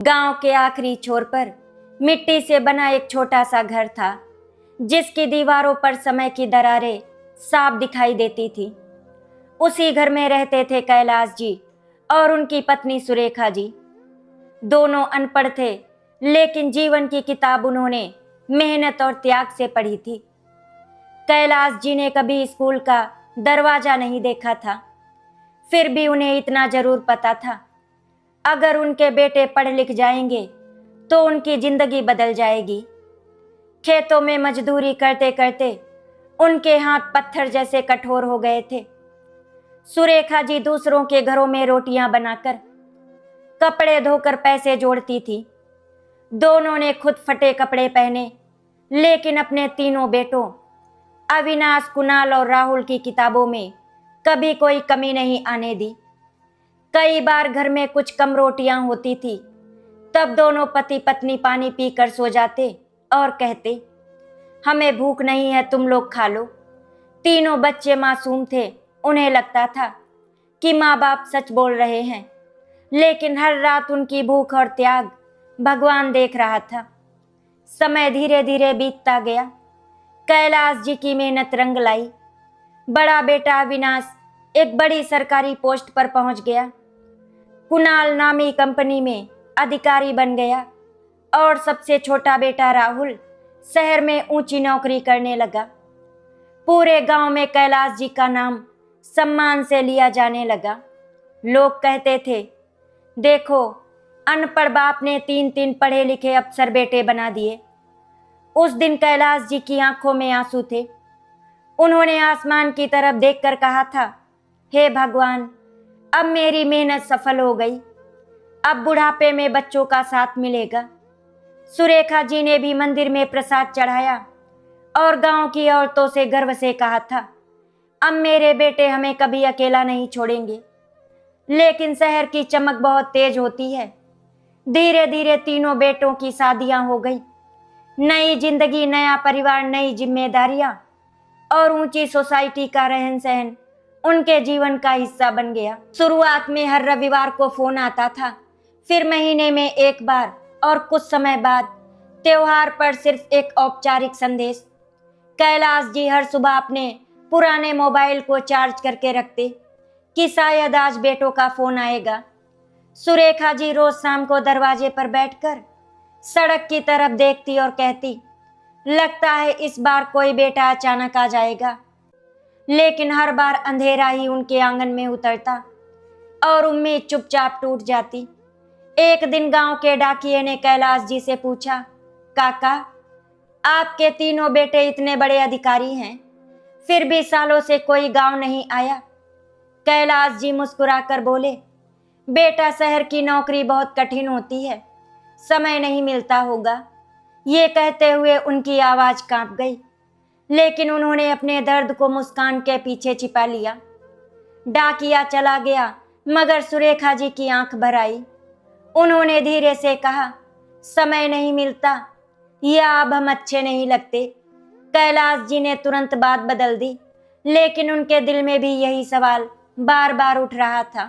गांव के आखिरी छोर पर मिट्टी से बना एक छोटा सा घर था, जिसकी दीवारों पर समय की दरारें साफ दिखाई देती थी। उसी घर में रहते थे कैलाश जी और उनकी पत्नी सुरेखा जी। दोनों अनपढ़ थे, लेकिन जीवन की किताब उन्होंने मेहनत और त्याग से पढ़ी थी। कैलाश जी ने कभी स्कूल का दरवाजा नहीं देखा था, फिर भी उन्हें इतना जरूर पता था, अगर उनके बेटे पढ़ लिख जाएंगे तो उनकी जिंदगी बदल जाएगी। खेतों में मजदूरी करते करते उनके हाथ पत्थर जैसे कठोर हो गए थे। सुरेखा जी दूसरों के घरों में रोटियां बनाकर, कपड़े धोकर पैसे जोड़ती थी। दोनों ने खुद फटे कपड़े पहने, लेकिन अपने तीनों बेटों अविनाश, कुणाल और राहुल की किताबों में कभी कोई कमी नहीं आने दी। कई बार घर में कुछ कम रोटियां होती थी, तब दोनों पति पत्नी पानी पीकर सो जाते और कहते, हमें भूख नहीं है, तुम लोग खा लो। तीनों बच्चे मासूम थे, उन्हें लगता था कि माँ बाप सच बोल रहे हैं, लेकिन हर रात उनकी भूख और त्याग भगवान देख रहा था। समय धीरे धीरे बीतता गया। कैलाश जी की मेहनत रंग लाई। बड़ा बेटा अविनाश एक बड़ी सरकारी पोस्ट पर पहुंच गया। कुणाल नामी कंपनी में अधिकारी बन गया और सबसे छोटा बेटा राहुल शहर में ऊंची नौकरी करने लगा। पूरे गांव में कैलाश जी का नाम सम्मान से लिया जाने लगा। लोग कहते थे, देखो, अनपढ़ बाप ने 3 पढ़े लिखे अफसर बेटे बना दिए। उस दिन कैलाश जी की आंखों में आंसू थे। उन्होंने आसमान की तरफ देखकर कहा था, हे भगवान, अब मेरी मेहनत सफल हो गई। अब बुढ़ापे में बच्चों का साथ मिलेगा। सुरेखा जी ने भी मंदिर में प्रसाद चढ़ाया और गांव की औरतों से गर्व से कहा था, अब मेरे बेटे हमें कभी अकेला नहीं छोड़ेंगे। लेकिन शहर की चमक बहुत तेज होती है। धीरे धीरे तीनों बेटों की शादियां हो गई। नई जिंदगी, नया परिवार, नई जिम्मेदारियां और ऊंची सोसाइटी का रहन सहन उनके जीवन का हिस्सा बन गया। शुरुआत में हर रविवार को फोन आता था, फिर महीने में एक बार, और कुछ समय बाद त्योहार पर सिर्फ एक औपचारिक संदेश। कैलाश जी हर सुबह अपने पुराने मोबाइल को चार्ज करके रखते कि शायद आज बेटों का फोन आएगा। सुरेखा जी रोज शाम को दरवाजे पर बैठकर सड़क की तरफ देखती और कहती, लगता है इस बार कोई बेटा अचानक आ जाएगा। लेकिन हर बार अंधेरा ही उनके आंगन में उतरता और उम्मीद चुपचाप टूट जाती। एक दिन गांव के डाकिये ने कैलाश जी से पूछा, काका, आपके तीनों बेटे इतने बड़े अधिकारी हैं, फिर भी सालों से कोई गांव नहीं आया। कैलाश जी मुस्कुराकर बोले, बेटा, शहर की नौकरी बहुत कठिन होती है, समय नहीं मिलता होगा। ये कहते हुए उनकी आवाज कांप गई, लेकिन उन्होंने अपने दर्द को मुस्कान के पीछे छिपा लिया। डाकिया चला गया, मगर सुरेखा जी की आंख भर आई। उन्होंने धीरे से कहा, समय नहीं मिलता या अब हम अच्छे नहीं लगते। कैलाश जी ने तुरंत बात बदल दी, लेकिन उनके दिल में भी यही सवाल बार बार उठ रहा था।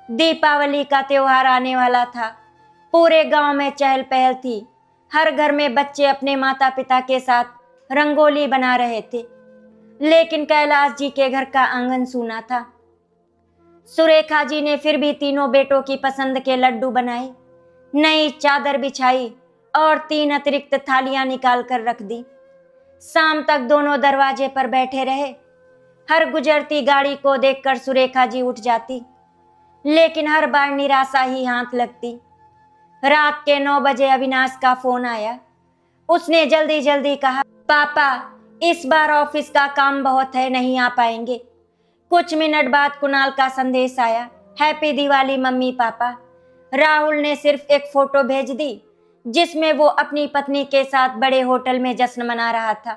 दीपावली का त्योहार आने वाला था। पूरे गांव में चहल पहल थी। हर घर में बच्चे अपने माता पिता के साथ रंगोली बना रहे थे, लेकिन कैलाश जी के घर का आंगन सूना था। सुरेखा जी ने फिर भी तीनों बेटों की पसंद के लड्डू बनाए, नई चादर बिछाई और 3 अतिरिक्त थालियां निकाल कर रख दी। शाम तक दोनों दरवाजे पर बैठे रहे। हर गुजरती गाड़ी को देखकर सुरेखा जी उठ जाती, लेकिन हर बार निराशा ही हाथ लगती। रात के 9 बजे अविनाश का फोन आया। उसने जल्दी जल्दी कहा, पापा, इस बार ऑफिस का काम बहुत है, नहीं आ पाएंगे। कुछ मिनट बाद कुणाल का संदेश आया, happy Diwali mummy papa. Rahul ने सिर्फ एक फोटो भेज दी, जिसमें वो अपनी पत्नी के साथ बड़े होटल में जश्न मना रहा था।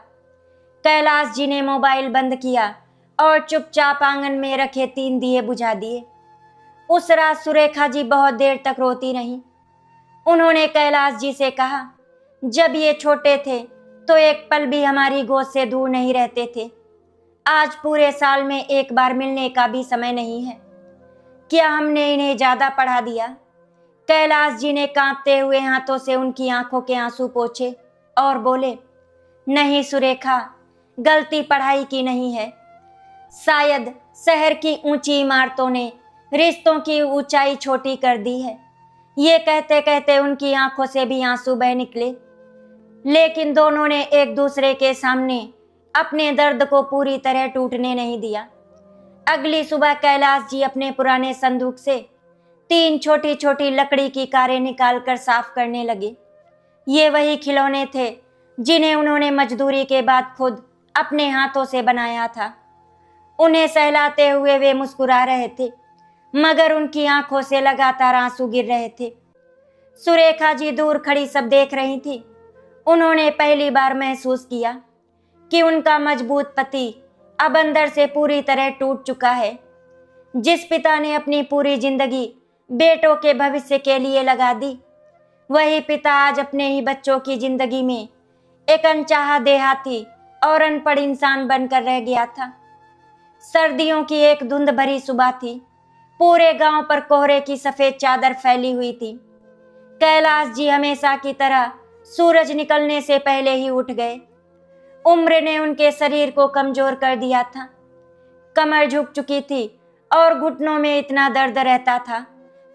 कैलाश जी ने मोबाइल बंद किया और चुपचाप आंगन में रखे 3 दिए बुझा दिए। उस रात सुरेखा जी बहुत देर तक रोती रहीं। उन्होंने कैलाश जी से कहा, जब ये छोटे थे तो एक पल भी हमारी गोद से दूर नहीं रहते थे। आज पूरे साल में एक बार मिलने का भी समय नहीं है। क्या हमने इन्हें ज्यादा पढ़ा दिया? कैलाश जी ने कांपते हुए हाथों से उनकी आंखों के आंसू पोंछे और बोले, नहीं सुरेखा, गलती पढ़ाई की नहीं है। शायद शहर की ऊंची इमारतों ने रिश्तों की ऊंचाई छोटी कर दी है। ये कहते कहते उनकी आंखों से भी आंसू बह निकले, लेकिन दोनों ने एक दूसरे के सामने अपने दर्द को पूरी तरह टूटने नहीं दिया। अगली सुबह कैलाश जी अपने पुराने संदूक से 3 छोटी छोटी लकड़ी की कारें निकालकर साफ करने लगे। ये वही खिलौने थे जिन्हें उन्होंने मजदूरी के बाद खुद अपने हाथों से बनाया था। उन्हें सहलाते हुए वे मुस्कुरा रहे थे, मगर उनकी आंखों से लगातार आंसू गिर रहे थे। सुरेखा जी दूर खड़ी सब देख रही थी। उन्होंने पहली बार महसूस किया कि उनका मजबूत पति अब अंदर से पूरी तरह टूट चुका है। जिस पिता ने अपनी पूरी जिंदगी बेटों के भविष्य के लिए लगा दी, वही पिता आज अपने ही बच्चों की जिंदगी में एक अनचाहा देहाती और अनपढ़ इंसान बनकर रह गया था। सर्दियों की एक धुंध भरी सुबह थी। पूरे गांव पर कोहरे की सफेद चादर फैली हुई थी। कैलाश जी हमेशा की तरह सूरज निकलने से पहले ही उठ गए। उम्र ने उनके शरीर को कमजोर कर दिया था। कमर झुक चुकी थी और घुटनों में इतना दर्द रहता था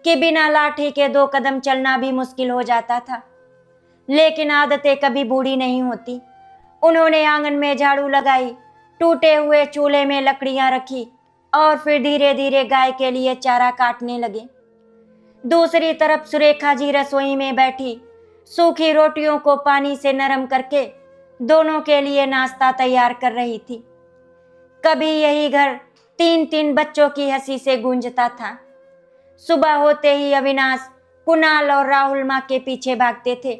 कि बिना लाठी के 2 कदम चलना भी मुश्किल हो जाता था। लेकिन आदतें कभी बूढ़ी नहीं होती। उन्होंने आंगन में झाड़ू लगाई, टूटे हुए चूल्हे में लकड़ियां रखी और फिर धीरे धीरे गाय के लिए चारा काटने लगे। दूसरी तरफ सुरेखा जी रसोई में बैठी सूखी रोटियों को पानी से नरम करके दोनों के लिए नाश्ता तैयार कर रही थी। कभी यही घर 3-3 बच्चों की हंसी से गूंजता था। सुबह होते ही अविनाश, कुणाल और राहुल माँ के पीछे भागते थे।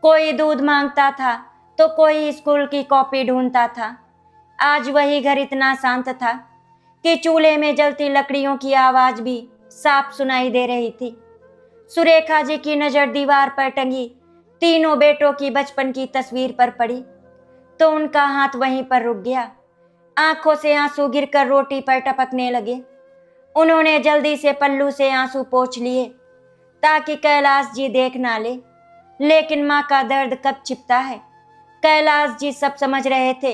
कोई दूध मांगता था तो कोई स्कूल की कॉपी ढूंढता था। आज वही घर इतना शांत था कि चूल्हे में जलती लकड़ियों की आवाज भी साफ सुनाई दे रही थी। सुरेखा जी की नजर दीवार पर टंगी तीनों बेटों की बचपन की तस्वीर पर पड़ी तो उनका हाथ वहीं पर रुक गया। आंखों से आंसू गिरकर रोटी पर टपकने लगे। उन्होंने जल्दी से पल्लू से आंसू पोंछ लिए ताकि कैलाश जी देख ना ले, लेकिन माँ का दर्द कब छिपता है। कैलाश जी सब समझ रहे थे,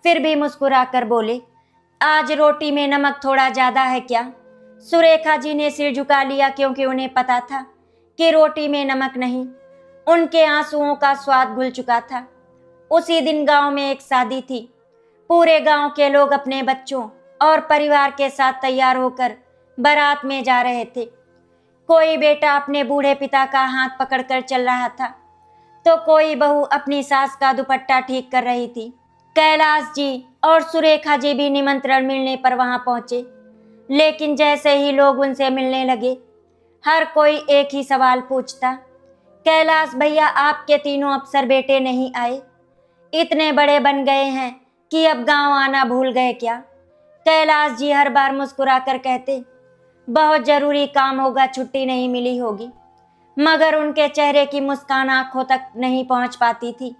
फिर भी मुस्कुराकर बोले, आज रोटी में नमक थोड़ा ज्यादा है क्या? सुरेखा जी ने सिर झुका लिया क्योंकि उन्हें पता था कि रोटी में नमक नहीं। उनके आंसुओं का स्वाद घुल चुका था। उसी दिन गांव में एक शादी थी। पूरे गांव के लोग अपने बच्चों और परिवार के साथ तैयार होकर बारात में जा रहे थे। कोई बेटा अपने बूढ़े पिता का हाथ पकड़कर चल रहा था तो कोई बहू अपनी सास का दुपट्टा ठीक कर रही थी। कैलाश जी और सुरेखा जी भी निमंत्रण मिलने पर वहां पहुंचे, लेकिन जैसे ही लोग उनसे मिलने लगे, हर कोई एक ही सवाल पूछता, कैलाश भैया, आपके तीनों अफसर बेटे नहीं आए? इतने बड़े बन गए हैं कि अब गांव आना भूल गए क्या? कैलाश जी हर बार मुस्कुराकर कहते, बहुत जरूरी काम होगा, छुट्टी नहीं मिली होगी, मगर उनके चेहरे की मुस्कान आंखों तक नहीं पहुंच पाती थी।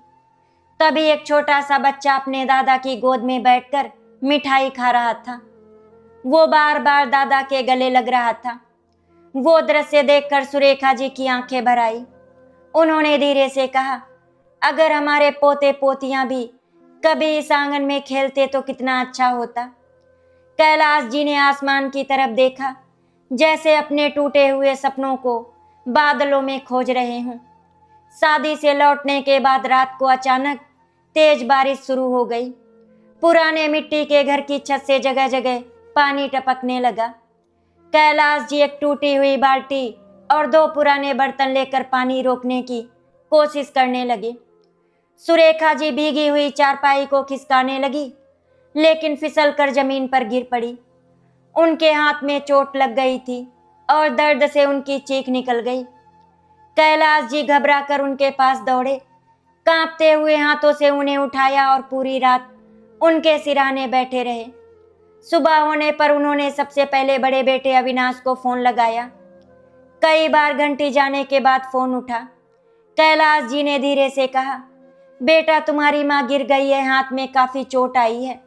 तभी एक छोटा सा बच्चा अपने दादा की गोद में बैठकर मिठाई खा रहा था। वो बार बार दादा के गले लग रहा था। वो दृश्य देखकर सुरेखा जी की आंखें भर आई। उन्होंने धीरे से कहा, अगर हमारे पोते पोतियां भी कभी इस आंगन में खेलते तो कितना अच्छा होता। कैलाश जी ने आसमान की तरफ देखा, जैसे अपने टूटे हुए सपनों को बादलों में खोज रहे हों। शादी से लौटने के बाद रात को अचानक तेज बारिश शुरू हो गई। पुराने मिट्टी के घर की छत से जगह जगह पानी टपकने लगा। कैलाश जी एक टूटी हुई बाल्टी और 2 पुराने बर्तन लेकर पानी रोकने की कोशिश करने लगे। सुरेखा जी भीगी हुई चारपाई को खिसकाने लगी, लेकिन फिसलकर जमीन पर गिर पड़ी। उनके हाथ में चोट लग गई थी और दर्द से उनकी चीख निकल गई। कैलाश जी घबराकर उनके पास दौड़े, कांपते हुए हाथों से उन्हें उठाया और पूरी रात उनके सिरहाने बैठे रहे। सुबह होने पर उन्होंने सबसे पहले बड़े बेटे अविनाश को फोन लगाया। कई बार घंटी जाने के बाद फोन उठा। कैलाश जी ने धीरे से कहा, बेटा, तुम्हारी माँ गिर गई है, हाथ में काफी चोट आई है,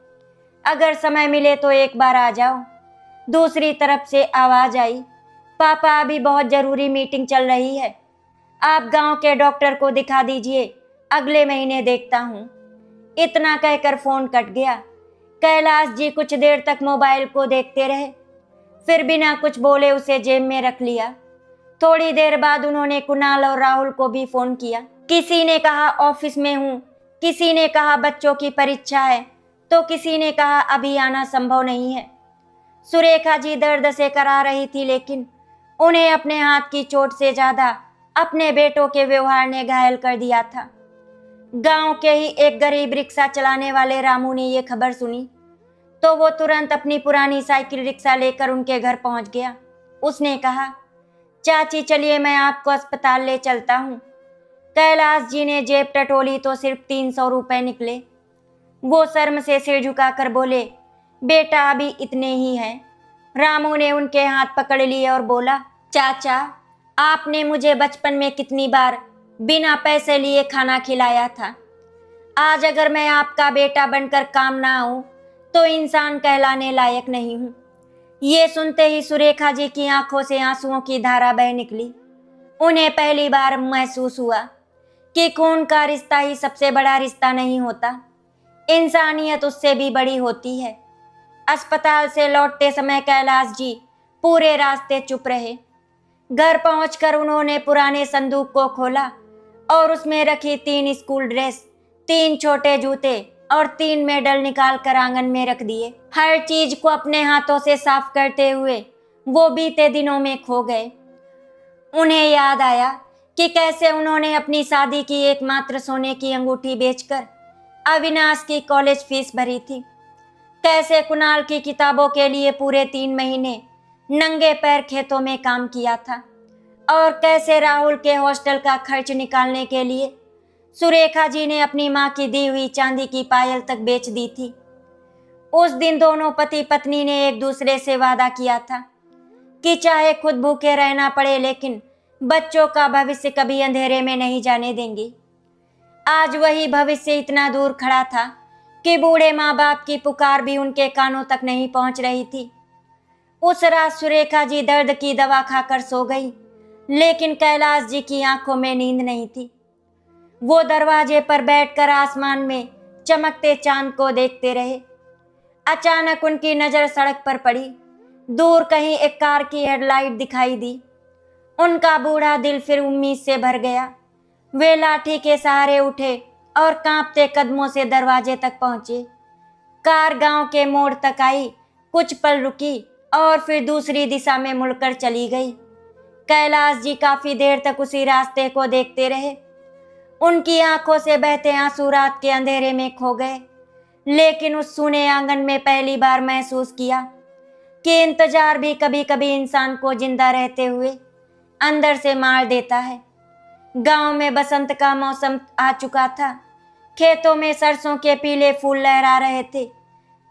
अगर समय मिले तो एक बार आ जाओ। दूसरी तरफ से आवाज आई, पापा, अभी बहुत जरूरी मीटिंग चल रही है, आप गांव के डॉक्टर को दिखा दीजिए, अगले महीने देखता हूँ। इतना कहकर फोन कट गया। कैलाश जी कुछ देर तक मोबाइल को देखते रहे, फिर बिना कुछ बोले उसे जेब में रख लिया। थोड़ी देर बाद उन्होंने कुणाल और राहुल को भी फोन किया। किसी ने कहा ऑफिस में हूँ, किसी ने कहा बच्चों की परीक्षा है, तो किसी ने कहा अभी आना संभव नहीं है। सुरेखा जी दर्द से करा रही थी, लेकिन उन्हें अपने हाथ की चोट से ज्यादा अपने बेटों के व्यवहार ने घायल कर दिया था। गांव के ही एक गरीब रिक्शा चलाने वाले रामू ने ये खबर सुनी तो वो तुरंत अपनी पुरानी साइकिल रिक्शा लेकर उनके घर पहुंच गया। उसने कहा, चाची चलिए मैं आपको अस्पताल ले चलता हूँ। कैलाश जी ने जेब टटोली तो सिर्फ 300 रुपए निकले। वो शर्म से सिर झुकाकर बोले, बेटा अभी इतने ही हैं। रामू ने उनके हाथ पकड़ लिए और बोला, चाचा आपने मुझे बचपन में कितनी बार बिना पैसे लिए खाना खिलाया था। आज अगर मैं आपका बेटा बनकर काम ना आऊं तो इंसान कहलाने लायक नहीं हूं। ये सुनते ही सुरेखा जी की आंखों से आंसुओं की धारा बह निकली। उन्हें पहली बार महसूस हुआ कि खून का रिश्ता ही सबसे बड़ा रिश्ता नहीं होता, इंसानियत उससे भी बड़ी होती है। अस्पताल से लौटते समय कैलाश जी पूरे रास्ते चुप रहे। घर पहुंचकर उन्होंने पुराने संदूक को खोला और उसमें रखी 3 स्कूल ड्रेस, 3 छोटे जूते और 3 मेडल निकाल कर आंगन में रख दिए। हर चीज को अपने हाथों से साफ करते हुए वो बीते दिनों में खो गए। उन्हें याद आया कि कैसे उन्होंने अपनी शादी की एकमात्र सोने की अंगूठी बेचकर अविनाश की कॉलेज फीस भरी थी, कैसे कुणाल की किताबों के लिए पूरे 3 महीने नंगे पैर खेतों में काम किया था, और कैसे राहुल के हॉस्टल का खर्च निकालने के लिए सुरेखा जी ने अपनी माँ की दी हुई चांदी की पायल तक बेच दी थी। उस दिन दोनों पति पत्नी ने एक दूसरे से वादा किया था कि चाहे खुद भूखे रहना पड़े लेकिन बच्चों का भविष्य कभी अंधेरे में नहीं जाने देंगे। आज वही भविष्य इतना दूर खड़ा था कि बूढ़े माँ बाप की पुकार भी उनके कानों तक नहीं पहुंच रही थी। उस रात सुरेखा जी दर्द की दवा खाकर सो गई, लेकिन कैलाश जी की आंखों में नींद नहीं थी। वो दरवाजे पर बैठकर आसमान में चमकते चांद को देखते रहे। अचानक उनकी नजर सड़क पर पड़ी। दूर कहीं एक कार की हेडलाइट दिखाई दी। उनका बूढ़ा दिल फिर उम्मीद से भर गया। वे लाठी के सहारे उठे और कांपते कदमों से दरवाजे तक पहुंचे। कार गांव के मोड़ तक आई, कुछ पल रुकी और फिर दूसरी दिशा में मुड़कर चली गई। कैलाश जी काफी देर तक उसी रास्ते को देखते रहे। उनकी आंखों से बहते आंसू रात के अंधेरे में खो गए, लेकिन उस सूने आंगन में पहली बार महसूस किया कि इंतजार भी कभी कभी इंसान को जिंदा रहते हुए अंदर से मार देता है। गांव में बसंत का मौसम आ चुका था। खेतों में सरसों के पीले फूल लहरा रहे थे,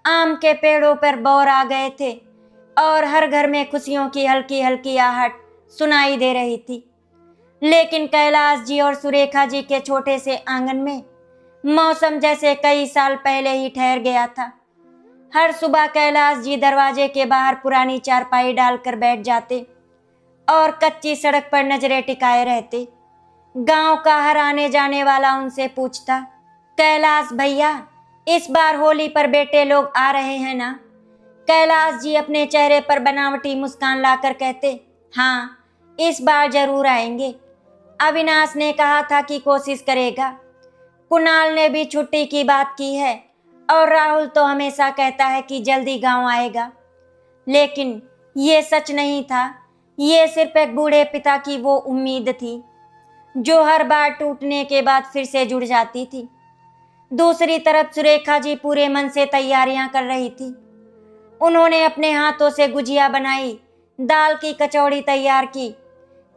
आम के पेड़ों पर बौर आ गए थे और हर घर में खुशियों की हल्की हल्की आहट सुनाई दे रही थी। लेकिन कैलाश जी और सुरेखा जी के छोटे से आंगन में मौसम जैसे कई साल पहले ही ठहर गया था। हर सुबह कैलाश जी दरवाजे के बाहर पुरानी चारपाई डालकर बैठ जाते और कच्ची सड़क पर नजरें टिकाए रहते। गांव का हर आने जाने वाला उनसे पूछता, कैलाश भैया इस बार होली पर बेटे लोग आ रहे हैं ना? कैलाश जी अपने चेहरे पर बनावटी मुस्कान लाकर कहते, हाँ इस बार जरूर आएंगे। अविनाश ने कहा था कि कोशिश करेगा। कुणाल ने भी छुट्टी की बात की है और राहुल तो हमेशा कहता है कि जल्दी गांव आएगा। लेकिन ये सच नहीं था, ये सिर्फ एक बूढ़े पिता की वो उम्मीद थी जो हर बार टूटने के बाद फिर से जुड़ जाती थी। दूसरी तरफ सुरेखा जी पूरे मन से तैयारियां कर रही थी। उन्होंने अपने हाथों से गुजिया बनाई, दाल की कचौड़ी तैयार की,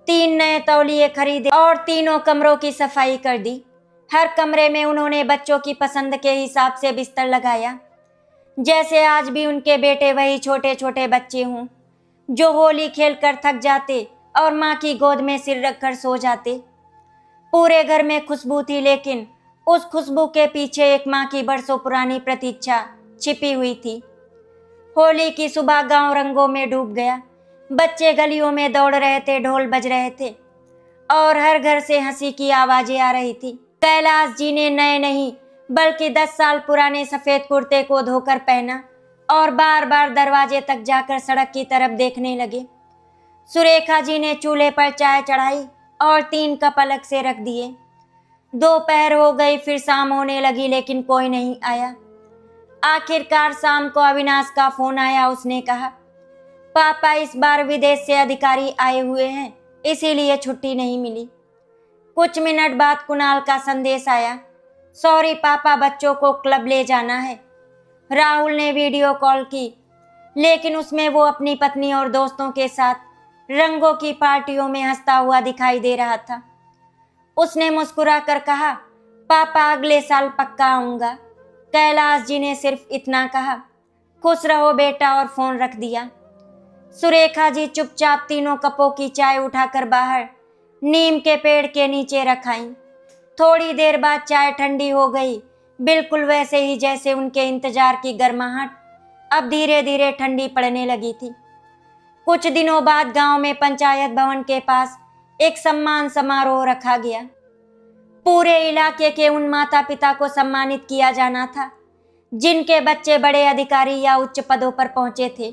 3 नए तौलिए खरीदे और तीनों कमरों की सफाई कर दी। हर कमरे में उन्होंने बच्चों की पसंद के हिसाब से बिस्तर लगाया, जैसे आज भी उनके बेटे वही छोटे छोटे बच्चे हों जो होली खेलकर थक जाते और माँ की गोद में सिर रखकर सो जाते। पूरे घर में खुशबू थी, लेकिन उस खुशबू के पीछे एक माँ की बरसों पुरानी प्रतीक्षा छिपी हुई थी। होली की सुबह गांव रंगों में डूब गया। बच्चे गलियों में दौड़ रहे थे, ढोल बज रहे थे और हर घर से हंसी की आवाजें आ रही थी। कैलाश जी ने नए नहीं बल्कि 10 साल पुराने सफेद कुर्ते को धोकर पहना और बार बार दरवाजे तक जाकर सड़क की तरफ देखने लगे। सुरेखा जी ने चूल्हे पर चाय चढ़ाई और 3 कप अलग से रख दिए। दोपहर हो गई, फिर शाम होने लगी, लेकिन कोई नहीं आया। आखिरकार शाम को अविनाश का फोन आया। उसने कहा, पापा इस बार विदेश से अधिकारी आए हुए हैं, इसीलिए छुट्टी नहीं मिली। कुछ मिनट बाद कुणाल का संदेश आया, सॉरी पापा, बच्चों को क्लब ले जाना है। राहुल ने वीडियो कॉल की, लेकिन उसमें वो अपनी पत्नी और दोस्तों के साथ रंगों की पार्टियों में हंसता हुआ दिखाई दे रहा था। उसने मुस्कुरा कर कहा, पापा अगले साल पक्का आऊंगा। कैलाश जी ने सिर्फ इतना कहा, खुश रहो बेटा, और फोन रख दिया। सुरेखा जी चुपचाप 3 कपों की चाय उठाकर बाहर नीम के पेड़ के नीचे रखाई। थोड़ी देर बाद चाय ठंडी हो गई, बिल्कुल वैसे ही जैसे उनके इंतजार की गर्माहट अब धीरे धीरे ठंडी पड़ने लगी थी। कुछ दिनों बाद गांव में पंचायत भवन के पास एक सम्मान समारोह रखा गया। पूरे इलाके के उन माता पिता को सम्मानित किया जाना था जिनके बच्चे बड़े अधिकारी या उच्च पदों पर पहुंचे थे।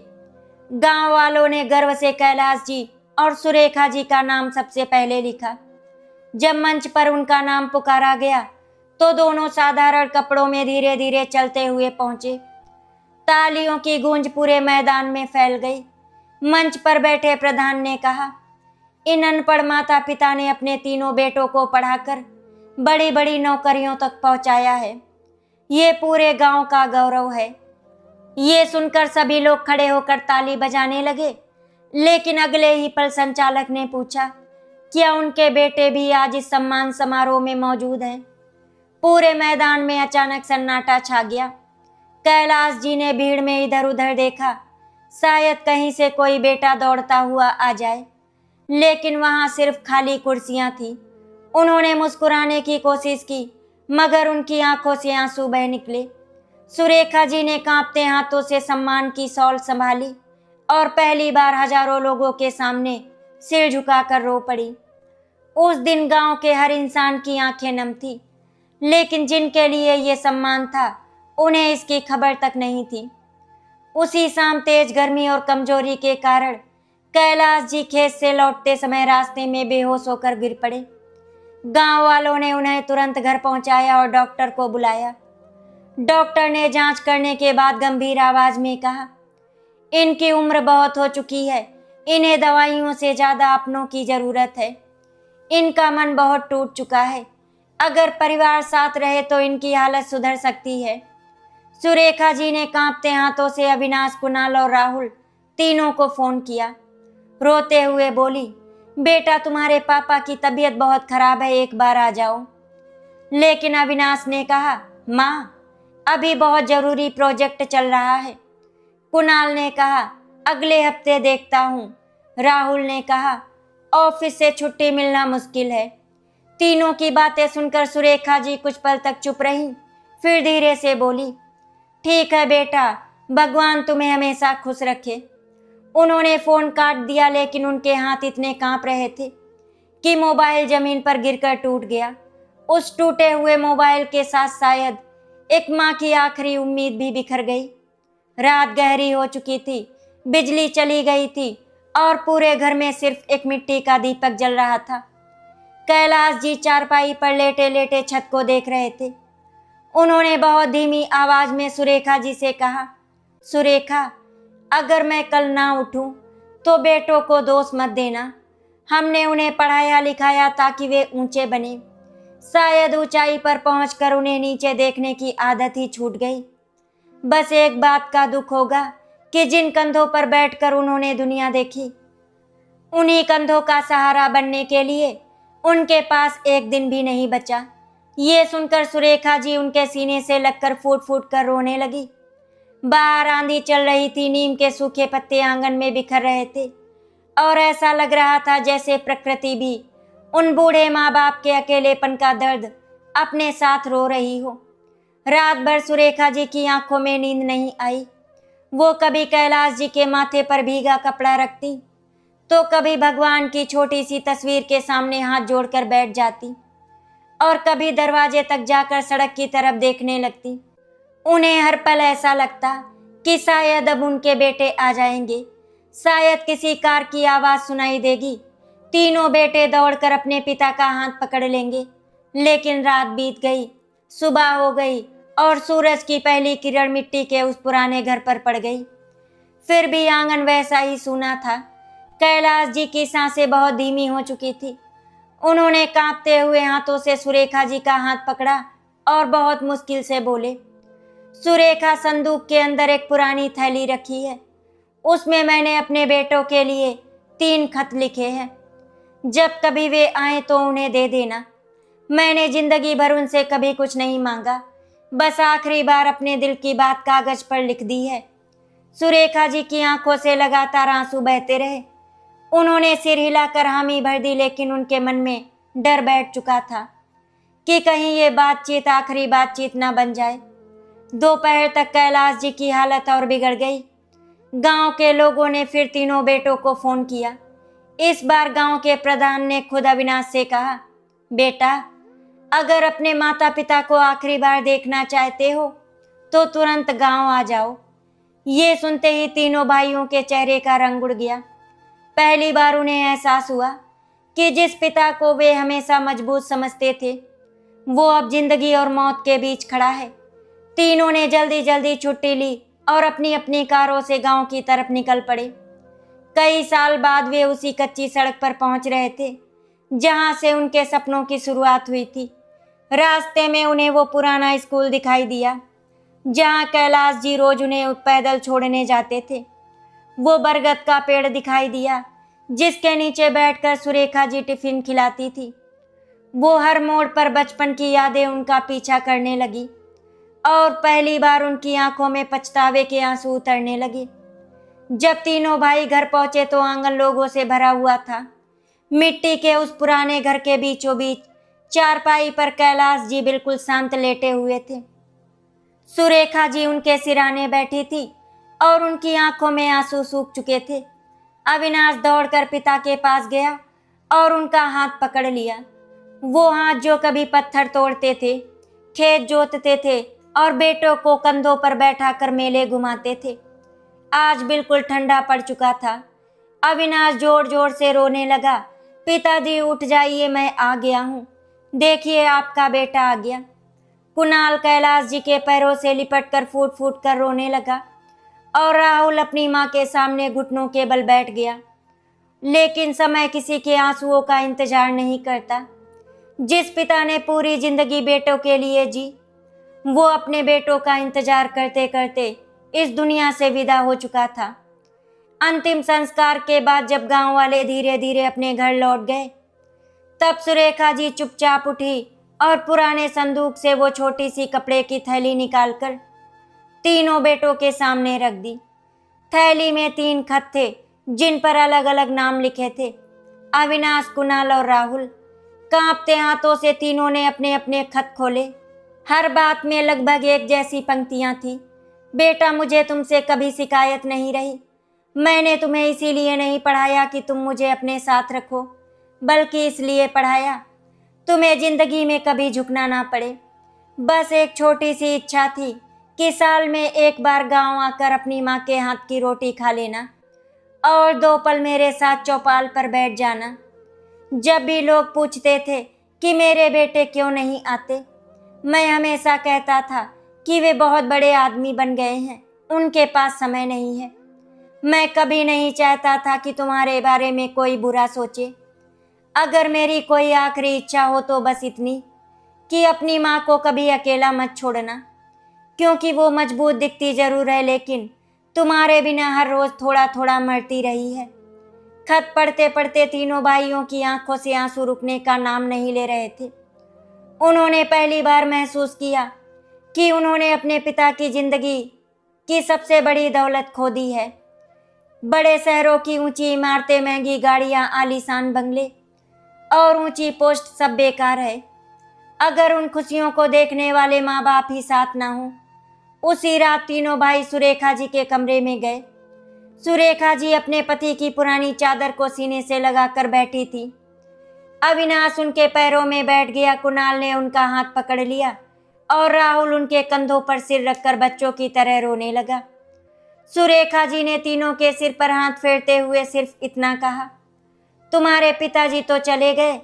गांव वालों ने गर्व से कैलाश जी और सुरेखा जी का नाम सबसे पहले लिखा। जब मंच पर उनका नाम पुकारा गया तो दोनों साधारण कपड़ों में धीरे धीरे चलते हुए पहुंचे। तालियों की गूंज पूरे मैदान में फैल गई। मंच पर बैठे प्रधान ने कहा, इन अनपढ़ माता पिता ने अपने 3 बेटों को पढ़ाकर बड़ी बड़ी नौकरियों तक पहुंचाया है। ये पूरे गांव का गौरव है। ये सुनकर सभी लोग खड़े होकर ताली बजाने लगे, लेकिन अगले ही पल संचालक ने पूछा, क्या उनके बेटे भी आज इस सम्मान समारोह में मौजूद हैं? पूरे मैदान में अचानक सन्नाटा छा गया। कैलाश जी ने भीड़ में इधर उधर देखा, शायद कहीं से कोई बेटा दौड़ता हुआ आ जाए, लेकिन वहां सिर्फ खाली कुर्सियां थी। उन्होंने मुस्कुराने की कोशिश की, मगर उनकी आंखों से आंसू बह निकले। सुरेखा जी ने कांपते हाथों से सम्मान की शॉल संभाली और पहली बार हजारों लोगों के सामने सिर झुकाकर रो पड़ी। उस दिन गांव के हर इंसान की आंखें नम थी, लेकिन जिनके लिए ये सम्मान था उन्हें इसकी खबर तक नहीं थी। उसी शाम तेज गर्मी और कमजोरी के कारण कैलाश जी खेत से लौटते समय रास्ते में बेहोश होकर गिर पड़े। गांव वालों ने उन्हें तुरंत घर पहुंचाया और डॉक्टर को बुलाया। डॉक्टर ने जांच करने के बाद गंभीर आवाज में कहा, इनकी उम्र बहुत हो चुकी है, इन्हें दवाइयों से ज्यादा अपनों की जरूरत है। इनका मन बहुत टूट चुका है, अगर परिवार साथ रहे तो इनकी हालत सुधर सकती है। सुरेखा जी ने कांपते हाथों से अविनाश, कुणाल और राहुल तीनों को फोन किया। रोते हुए बोली, बेटा तुम्हारे पापा की तबीयत बहुत खराब है, एक बार आ जाओ। लेकिन अविनाश ने कहा, माँ अभी बहुत जरूरी प्रोजेक्ट चल रहा है। कुणाल ने कहा, अगले हफ्ते देखता हूँ। राहुल ने कहा, ऑफिस से छुट्टी मिलना मुश्किल है। तीनों की बातें सुनकर सुरेखा जी कुछ पल तक चुप रहीं, फिर धीरे से बोली, ठीक है बेटा, भगवान तुम्हें हमेशा खुश रखे। उन्होंने फोन काट दिया, लेकिन उनके हाथ इतने कांप रहे थे कि मोबाइल जमीन पर गिरकर टूट गया। उस टूटे हुए मोबाइल के साथ शायद एक माँ की आखिरी उम्मीद भी बिखर गई। रात गहरी हो चुकी थी, बिजली चली गई थी और पूरे घर में सिर्फ एक मिट्टी का दीपक जल रहा था। कैलाश जी चारपाई पर लेटे लेटे छत को देख रहे थे। उन्होंने बहुत धीमी आवाज में सुरेखा जी से कहा, सुरेखा अगर मैं कल ना उठूं तो बेटों को दोष मत देना। हमने उन्हें पढ़ाया लिखाया ताकि वे ऊंचे बने। शायद ऊंचाई पर पहुंचकर उन्हें नीचे देखने की आदत ही छूट गई। बस एक बात का दुख होगा कि जिन कंधों पर बैठकर उन्होंने दुनिया देखी, उन्हीं कंधों का सहारा बनने के लिए उनके पास एक दिन भी नहीं बचा। ये सुनकर सुरेखा जी उनके सीने से लगकर फूट फूट कर रोने लगी। बाहर आंधी चल रही थी, नीम के सूखे पत्ते आंगन में बिखर रहे थे और ऐसा लग रहा था जैसे प्रकृति भी उन बूढ़े माँ बाप के अकेलेपन का दर्द अपने साथ रो रही हो। रात भर सुरेखा जी की आंखों में नींद नहीं आई। वो कभी कैलाश जी के माथे पर भीगा कपड़ा रखती, तो कभी भगवान की छोटी सी तस्वीर के सामने हाथ जोड़कर बैठ जाती और कभी दरवाजे तक जाकर सड़क की तरफ देखने लगती। उन्हें हर पल ऐसा लगता कि शायद अब उनके बेटे आ जाएंगे, शायद किसी कार की आवाज सुनाई देगी, तीनों बेटे दौड़कर अपने पिता का हाथ पकड़ लेंगे। लेकिन रात बीत गई, सुबह हो गई और सूरज की पहली किरण मिट्टी के उस पुराने घर पर पड़ गई। फिर भी आंगन वैसा ही सूना था। कैलाश जी की सांसें बहुत धीमी हो चुकी थी। उन्होंने कांपते हुए हाथों से सुरेखा जी का हाथ पकड़ा और बहुत मुश्किल से बोले, सुरेखा, संदूक के अंदर एक पुरानी थैली रखी है। उसमें मैंने अपने बेटों के लिए 3 खत लिखे हैं। जब कभी वे आए तो उन्हें दे देना। मैंने जिंदगी भर उनसे कभी कुछ नहीं मांगा, बस आखिरी बार अपने दिल की बात कागज पर लिख दी है। सुरेखा जी की आंखों से लगातार आंसू बहते रहे। उन्होंने सिर हिलाकर हामी भर दी, लेकिन उनके मन में डर बैठ चुका था कि कहीं ये बातचीत आखिरी बातचीत ना बन जाए। दोपहर तक कैलाश जी की हालत और बिगड़ गई। गांव के लोगों ने फिर तीनों बेटों को फोन किया। इस बार गांव के प्रधान ने खुद अविनाश से कहा, बेटा, अगर अपने माता पिता को आखिरी बार देखना चाहते हो तो तुरंत गांव आ जाओ। ये सुनते ही तीनों भाइयों के चेहरे का रंग उड़ गया। पहली बार उन्हें एहसास हुआ कि जिस पिता को वे हमेशा मजबूत समझते थे, वो अब जिंदगी और मौत के बीच खड़ा है। तीनों ने जल्दी जल्दी छुट्टी ली और अपनी अपनी कारों से गांव की तरफ निकल पड़े। कई साल बाद वे उसी कच्ची सड़क पर पहुंच रहे थे जहां से उनके सपनों की शुरुआत हुई थी। रास्ते में उन्हें वो पुराना स्कूल दिखाई दिया जहां कैलाश जी रोज उन्हें पैदल छोड़ने जाते थे। वो बरगद का पेड़ दिखाई दिया जिसके नीचे बैठकर सुरेखा जी टिफिन खिलाती थी। वो हर मोड़ पर बचपन की यादें उनका पीछा करने लगी और पहली बार उनकी आंखों में पछतावे के आंसू उतरने लगे। जब तीनों भाई घर पहुंचे तो आंगन लोगों से भरा हुआ था। मिट्टी के उस पुराने घर के बीचों बीच चारपाई पर कैलाश जी बिल्कुल शांत लेटे हुए थे। सुरेखा जी उनके सिराने बैठी थी और उनकी आंखों में आंसू सूख चुके थे। अविनाश दौड़कर पिता के पास गया और उनका हाथ पकड़ लिया। वो हाथ जो कभी पत्थर तोड़ते थे, खेत जोतते थे और बेटों को कंधों पर बैठाकर मेले घुमाते थे, आज बिल्कुल ठंडा पड़ चुका था। अविनाश जोर जोर से रोने लगा, पिताजी उठ जाइए, मैं आ गया हूँ, देखिए आपका बेटा आ गया। कुणाल कैलाश जी के पैरों से लिपटकर फूट फूट कर रोने लगा और राहुल अपनी माँ के सामने घुटनों के बल बैठ गया। लेकिन समय किसी के आंसुओं का इंतजार नहीं करता। जिस पिता ने पूरी जिंदगी बेटों के लिए जी, वो अपने बेटों का इंतजार करते करते इस दुनिया से विदा हो चुका था। अंतिम संस्कार के बाद जब गांव वाले धीरे धीरे अपने घर लौट गए, तब सुरेखा जी चुपचाप उठी और पुराने संदूक से वो छोटी सी कपड़े की थैली निकालकर तीनों बेटों के सामने रख दी। थैली में 3 खत थे जिन पर अलग अलग नाम लिखे थे, अविनाश, कुणाल और राहुल। कांपते हाथों से तीनों ने अपने अपने खत खोले। हर बात में लगभग एक जैसी पंक्तियां थी। बेटा, मुझे तुमसे कभी शिकायत नहीं रही। मैंने तुम्हें इसीलिए नहीं पढ़ाया कि तुम मुझे अपने साथ रखो, बल्कि इसलिए पढ़ाया तुम्हें जिंदगी में कभी झुकना ना पड़े। बस एक छोटी सी इच्छा थी कि साल में एक बार गांव आकर अपनी माँ के हाथ की रोटी खा लेना और 2 पल मेरे साथ चौपाल पर बैठ जाना। जब भी लोग पूछते थे कि मेरे बेटे क्यों नहीं आते, मैं हमेशा कहता था कि वे बहुत बड़े आदमी बन गए हैं, उनके पास समय नहीं है। मैं कभी नहीं चाहता था कि तुम्हारे बारे में कोई बुरा सोचे। अगर मेरी कोई आखिरी इच्छा हो तो बस इतनी कि अपनी माँ को कभी अकेला मत छोड़ना, क्योंकि वो मजबूत दिखती जरूर है लेकिन तुम्हारे बिना हर रोज थोड़ा थोड़ा मरती रही है। खत पढ़ते पढ़ते तीनों भाइयों की आंखों से आंसू रुकने का नाम नहीं ले रहे थे। उन्होंने पहली बार महसूस किया कि उन्होंने अपने पिता की जिंदगी की सबसे बड़ी दौलत खो दी है। बड़े शहरों की ऊंची इमारतें, महंगी गाड़ियां, आलीशान बंगले और ऊंची पोस्ट सब बेकार है अगर उन खुशियों को देखने वाले माँ बाप ही साथ ना हो। उसी रात तीनों भाई सुरेखा जी के कमरे में गए। सुरेखा जी अपने पति की पुरानी चादर को सीने से लगाकर बैठी थी। अविनाश उनके पैरों में बैठ गया। कुणाल ने उनका हाथ पकड़ लिया और राहुल उनके कंधों पर सिर रखकर बच्चों की तरह रोने लगा। सुरेखा जी ने तीनों के सिर पर हाथ फेरते हुए सिर्फ इतना कहा, तुम्हारे पिताजी तो चले गए,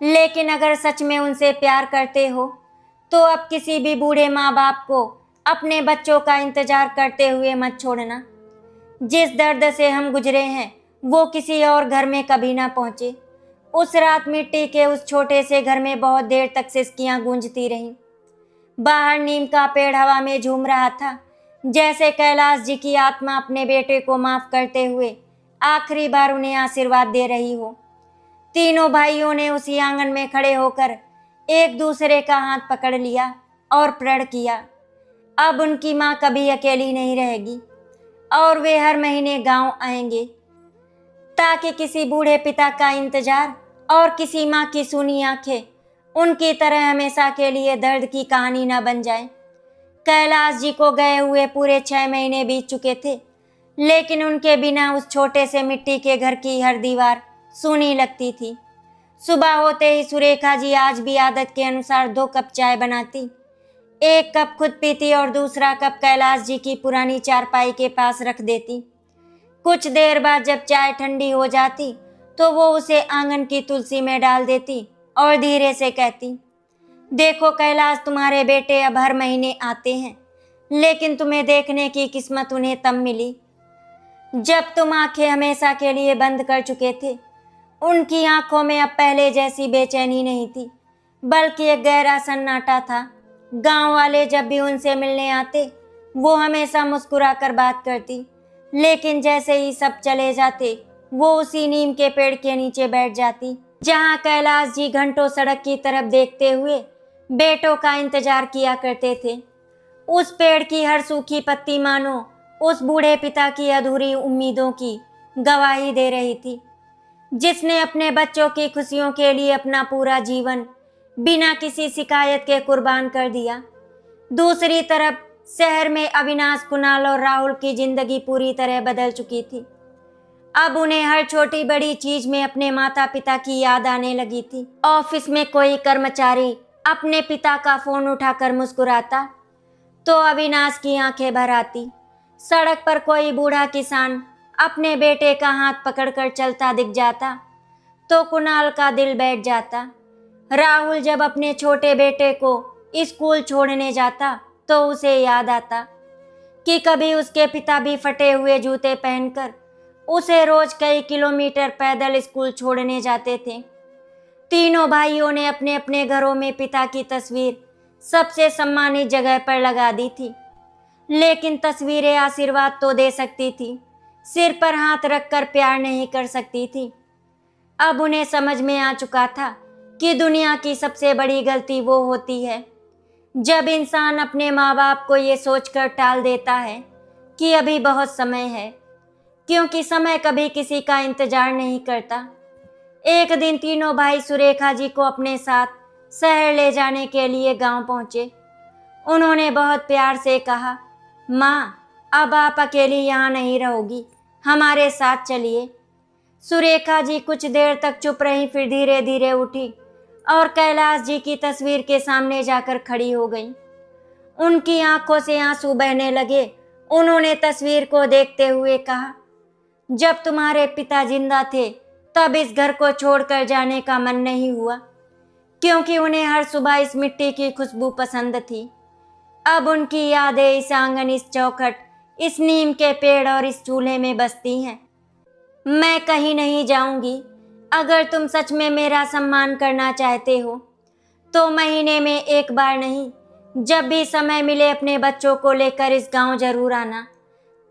लेकिन अगर सच में उनसे प्यार करते हो तो अब किसी भी बूढ़े माँ बाप को अपने बच्चों का इंतजार करते हुए मत छोड़ना। जिस दर्द से हम गुजरे हैं वो किसी और घर में कभी ना पहुंचे। उस रात मिट्टी के उस छोटे से घर में बहुत देर तक सिसकियां गूंजती रहीं। बाहर नीम का पेड़ हवा में झूम रहा था, जैसे कैलाश जी की आत्मा अपने बेटे को माफ करते हुए आखिरी बार उन्हें आशीर्वाद दे रही हो। तीनों भाइयों ने उसी आंगन में खड़े होकर एक दूसरे का हाथ पकड़ लिया और प्रण किया, अब उनकी माँ कभी अकेली नहीं रहेगी और वे हर महीने गांव आएंगे, ताकि किसी बूढ़े पिता का इंतजार और किसी माँ की सूनी आंखें उनकी तरह हमेशा के लिए दर्द की कहानी न बन जाए। कैलाश जी को गए हुए पूरे 6 महीने बीत चुके थे, लेकिन उनके बिना उस छोटे से मिट्टी के घर की हर दीवार सूनी लगती थी। सुबह होते ही सुरेखा जी आज भी आदत के अनुसार 2 कप चाय बनाती। एक कप खुद पीती और दूसरा कप कैलाश जी की पुरानी चारपाई के पास रख देती। कुछ देर बाद जब चाय ठंडी हो जाती तो वो उसे आंगन की तुलसी में डाल देती और धीरे से कहती, देखो कैलाश, तुम्हारे बेटे अब हर महीने आते हैं, लेकिन तुम्हें देखने की किस्मत उन्हें तब मिली जब तुम आंखें हमेशा के लिए बंद कर चुके थे। उनकी आंखों में अब पहले जैसी बेचैनी नहीं थी, बल्कि एक गहरा सन्नाटा था। गांव वाले जब भी उनसे मिलने आते वो हमेशा मुस्कुराकर बात करती, लेकिन जैसे ही सब चले जाते वो उसी नीम के पेड़ के नीचे बैठ जाती, जहां कैलाश जी घंटों सड़क की तरफ देखते हुए बेटों का इंतजार किया करते थे। उस पेड़ की हर सूखी पत्ती मानो उस बूढ़े पिता की अधूरी उम्मीदों की गवाही दे रही थी, जिसने अपने बच्चों की खुशियों के लिए अपना पूरा जीवन बिना किसी शिकायत के कुर्बान कर दिया। दूसरी तरफ शहर में अविनाश, कुणाल और राहुल की जिंदगी पूरी तरह बदल चुकी थी। अब उन्हें हर छोटी बड़ी चीज में अपने माता पिता की याद आने लगी थी। ऑफिस में कोई कर्मचारी अपने पिता का फोन उठाकर मुस्कुराता तो अविनाश की आंखें भर आती। सड़क पर कोई बूढ़ा किसान अपने बेटे का हाथ पकड़कर चलता दिख जाता तो कुणाल का दिल बैठ जाता। राहुल जब अपने छोटे बेटे को स्कूल छोड़ने जाता तो उसे याद आता कि कभी उसके पिता भी फटे हुए जूते पहनकर उसे रोज कई किलोमीटर पैदल स्कूल छोड़ने जाते थे। तीनों भाइयों ने अपने अपने घरों में पिता की तस्वीर सबसे सम्मानित जगह पर लगा दी थी, लेकिन तस्वीरें आशीर्वाद तो दे सकती थी, सिर पर हाथ रखकर प्यार नहीं कर सकती थी। अब उन्हें समझ में आ चुका था कि दुनिया की सबसे बड़ी गलती वो होती है जब इंसान अपने माँ बाप को ये सोचकर टाल देता है कि अभी बहुत समय है, क्योंकि समय कभी किसी का इंतजार नहीं करता। एक दिन तीनों भाई सुरेखा जी को अपने साथ शहर ले जाने के लिए गांव पहुंचे। उन्होंने बहुत प्यार से कहा, माँ, अब आप अकेली यहाँ नहीं रहोगी, हमारे साथ चलिए। सुरेखा जी कुछ देर तक चुप रही, फिर धीरे धीरे उठी और कैलाश जी की तस्वीर के सामने जाकर खड़ी हो गई। उनकी आंखों से आंसू बहने लगे। उन्होंने तस्वीर को देखते हुए कहा, जब तुम्हारे पिता जिंदा थे तब इस घर को छोड़कर जाने का मन नहीं हुआ, क्योंकि उन्हें हर सुबह इस मिट्टी की खुशबू पसंद थी। अब उनकी यादें इस आंगन, इस चौखट, इस नीम के पेड़ और इस चूल्हे में बसती हैं। मैं कहीं नहीं जाऊंगी। अगर तुम सच में मेरा सम्मान करना चाहते हो तो महीने में एक बार नहीं, जब भी समय मिले अपने बच्चों को लेकर इस गांव जरूर आना,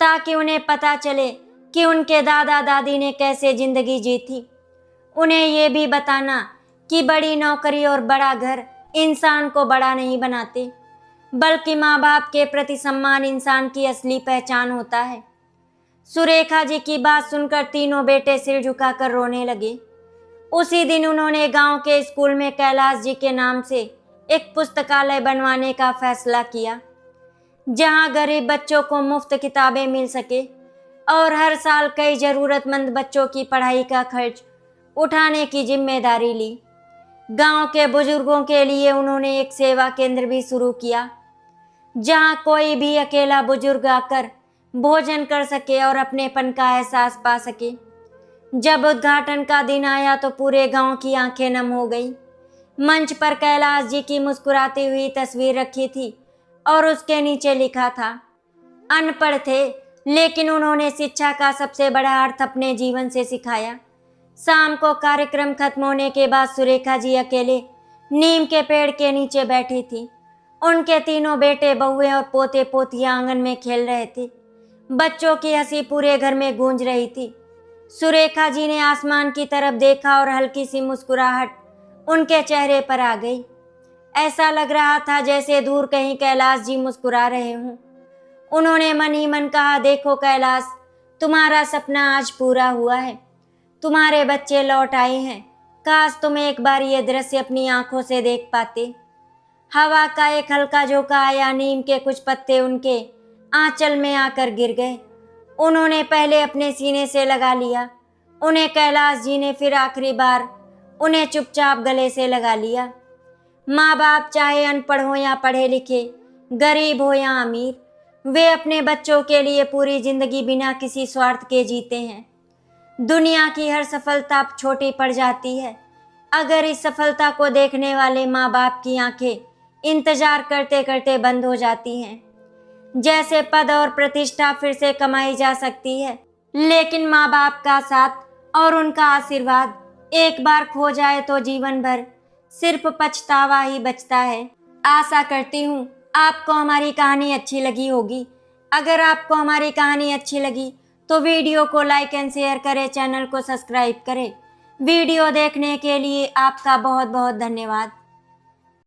ताकि उन्हें पता चले कि उनके दादा दादी ने कैसे जिंदगी जी थी। उन्हें ये भी बताना कि बड़ी नौकरी और बड़ा घर इंसान को बड़ा नहीं बनाते, बल्कि माँ बाप के प्रति सम्मान इंसान की असली पहचान होता है। सुरेखा जी की बात सुनकर तीनों बेटे सिर झुकाकर रोने लगे। उसी दिन उन्होंने गांव के स्कूल में कैलाश जी के नाम से एक पुस्तकालय बनवाने का फैसला किया, जहां गरीब बच्चों को मुफ्त किताबें मिल सके और हर साल कई जरूरतमंद बच्चों की पढ़ाई का खर्च उठाने की जिम्मेदारी ली। गांव के बुजुर्गों के लिए उन्होंने एक सेवा केंद्र भी शुरू किया, जहां कोई भी अकेला बुजुर्ग आकर भोजन कर सके और अपनेपन का एहसास पा सके। जब उद्घाटन का दिन आया तो पूरे गांव की आंखें नम हो गई। मंच पर कैलाश जी की मुस्कुराती हुई तस्वीर रखी थी और उसके नीचे लिखा था, अनपढ़ थे लेकिन उन्होंने शिक्षा का सबसे बड़ा अर्थ अपने जीवन से सिखाया। शाम को कार्यक्रम खत्म होने के बाद सुरेखा जी अकेले नीम के पेड़ के नीचे बैठी थी। उनके तीनों बेटे बहुएं और पोते पोतियां आंगन में खेल रहे थे। बच्चों की हंसी पूरे घर में गूंज रही थी। सुरेखा जी ने आसमान की तरफ देखा और हल्की सी मुस्कुराहट उनके चेहरे पर आ गई। ऐसा लग रहा था जैसे दूर कहीं कैलाश जी मुस्कुरा रहे हों। उन्होंने मन ही मन कहा, देखो कैलाश, तुम्हारा सपना आज पूरा हुआ है। तुम्हारे बच्चे लौट आए हैं। काश तुम एक बार ये दृश्य अपनी आंखों से देख पाते। हवा का एक हल्का झोंका आया, नीम के कुछ पत्ते उनके आंचल में आकर गिर गए। उन्होंने पहले अपने सीने से लगा लिया, उन्हें कैलाश जी ने फिर आखिरी बार उन्हें चुपचाप गले से लगा लिया। माँ बाप चाहे अनपढ़ हो या पढ़े लिखे, गरीब हो या अमीर, वे अपने बच्चों के लिए पूरी जिंदगी बिना किसी स्वार्थ के जीते हैं। दुनिया की हर सफलता छोटी पड़ जाती है अगर इस सफलता को देखने वाले माँ बाप की आंखें इंतजार करते करते बंद हो जाती हैं। जैसे पद और प्रतिष्ठा फिर से कमाई जा सकती है, लेकिन माँ बाप का साथ और उनका आशीर्वाद एक बार खो जाए तो जीवन भर सिर्फ पछतावा ही बचता है। आशा करती हूँ आपको हमारी कहानी अच्छी लगी होगी। अगर आपको हमारी कहानी अच्छी लगी तो वीडियो को लाइक एंड शेयर करें, चैनल को सब्सक्राइब करें। वीडियो देखने के लिए आपका बहुत बहुत धन्यवाद।